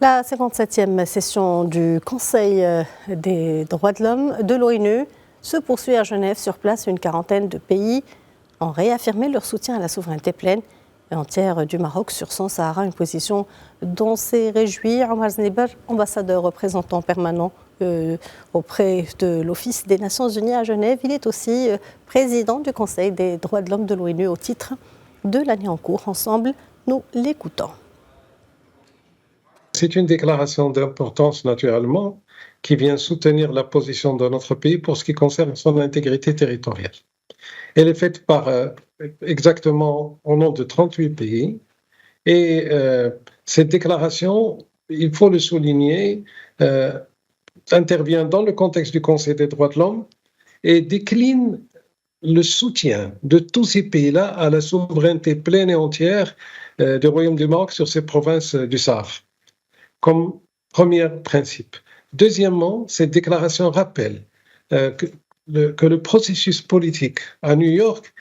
La 57e session du Conseil des droits de l'homme de l'ONU se poursuit à Genève. Sur place, une quarantaine de pays ont réaffirmé leur soutien à la souveraineté pleine et entière du Maroc sur son Sahara, une position dont s'est réjoui Omar Zniber, ambassadeur représentant permanent auprès de l'Office des Nations Unies à Genève. Il est aussi président du Conseil des droits de l'homme de l'ONU au titre de l'année en cours. Ensemble, nous l'écoutons. C'est une déclaration d'importance, naturellement, qui vient soutenir la position de notre pays pour ce qui concerne son intégrité territoriale. Elle est faite exactement au nom de 38 pays. Et cette déclaration, il faut le souligner, intervient dans le contexte du Conseil des droits de l'homme et décline le soutien de tous ces pays-là à la souveraineté pleine et entière du Royaume du Maroc sur ces provinces du Sahara, comme premier principe. Deuxièmement, cette déclaration rappelle que le processus politique à New York,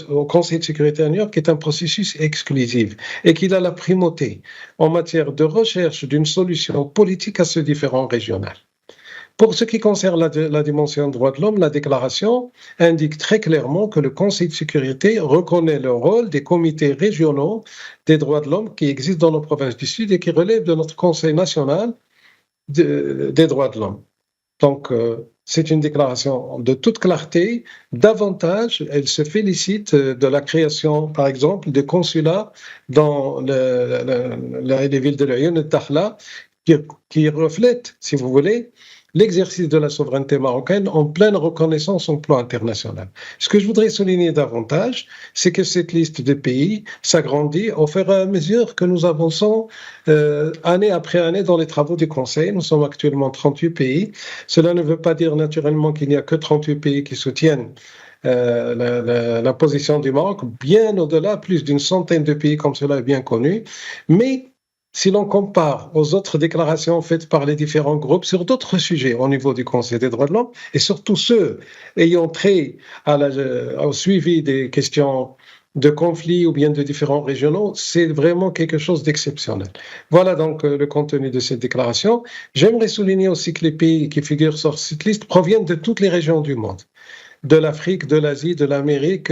au Conseil de sécurité à New York, est un processus exclusif et qu'il a la primauté en matière de recherche d'une solution politique à ce différend régional. Pour ce qui concerne la dimension droits de l'homme, la déclaration indique très clairement que le Conseil de sécurité reconnaît le rôle des comités régionaux des droits de l'homme qui existent dans nos provinces du Sud et qui relèvent de notre Conseil national des droits de l'homme. Donc, c'est une déclaration de toute clarté. Davantage, elle se félicite de la création, par exemple, de consulats dans les villes de l'Aïn et de Dakhla, qui reflètent, si vous voulez, l'exercice de la souveraineté marocaine en pleine reconnaissance au plan international. Ce que je voudrais souligner davantage, c'est que cette liste de pays s'agrandit au fur et à mesure que nous avançons année après année dans les travaux du Conseil. Nous sommes actuellement 38 pays. Cela ne veut pas dire naturellement qu'il n'y a que 38 pays qui soutiennent la position du Maroc, bien au-delà, plus d'une centaine de pays comme cela est bien connu. Mais si l'on compare aux autres déclarations faites par les différents groupes sur d'autres sujets au niveau du Conseil des droits de l'homme, et surtout ceux ayant trait au suivi des questions de conflits ou bien de différents régionaux, c'est vraiment quelque chose d'exceptionnel. Voilà donc le contenu de cette déclaration. J'aimerais souligner aussi que les pays qui figurent sur cette liste proviennent de toutes les régions du monde, de l'Afrique, de l'Asie, de l'Amérique,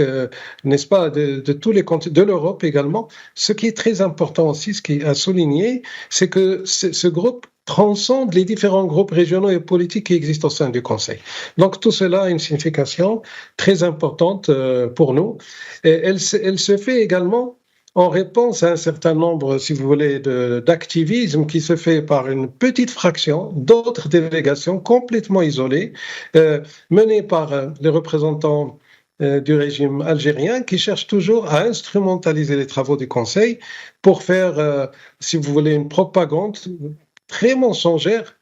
n'est-ce pas, de tous les continents, de l'Europe également. Ce qui est très important aussi, ce qui est à souligner, c'est que ce groupe transcende les différents groupes régionaux et politiques qui existent au sein du Conseil. Donc tout cela a une signification très importante pour nous. Et elle se fait également en réponse à un certain nombre, si vous voulez, d'activisme qui se fait par une petite fraction d'autres délégations complètement isolées, menées par les représentants du régime algérien qui cherchent toujours à instrumentaliser les travaux du Conseil pour faire, si vous voulez, une propagande très mensongère,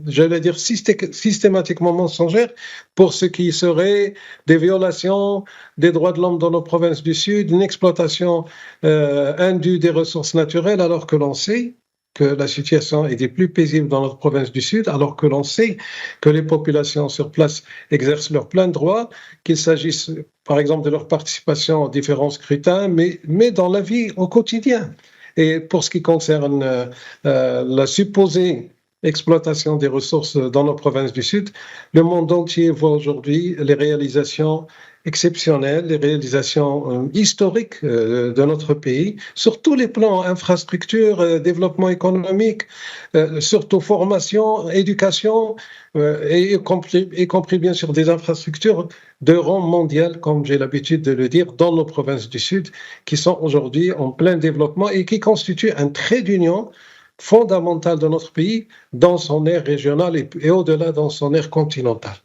j'allais dire systématiquement mensongère, pour ce qui serait des violations des droits de l'homme dans nos provinces du Sud, une exploitation indue des ressources naturelles, alors que l'on sait que la situation est des plus paisibles dans notre province du Sud, alors que l'on sait que les populations sur place exercent leurs pleins droits, qu'il s'agisse par exemple de leur participation aux différents scrutins, mais dans la vie au quotidien. Et pour ce qui concerne la supposée exploitation des ressources dans nos provinces du Sud, le monde entier voit aujourd'hui les réalisations exceptionnelles, les réalisations historiques de notre pays, sur tous les plans, infrastructures, développement économique, surtout formation, éducation, y compris bien sûr des infrastructures de rang mondial, comme j'ai l'habitude de le dire, dans nos provinces du Sud, qui sont aujourd'hui en plein développement et qui constituent un trait d'union fondamental de notre pays dans son aire régionale et au-delà dans son aire continentale.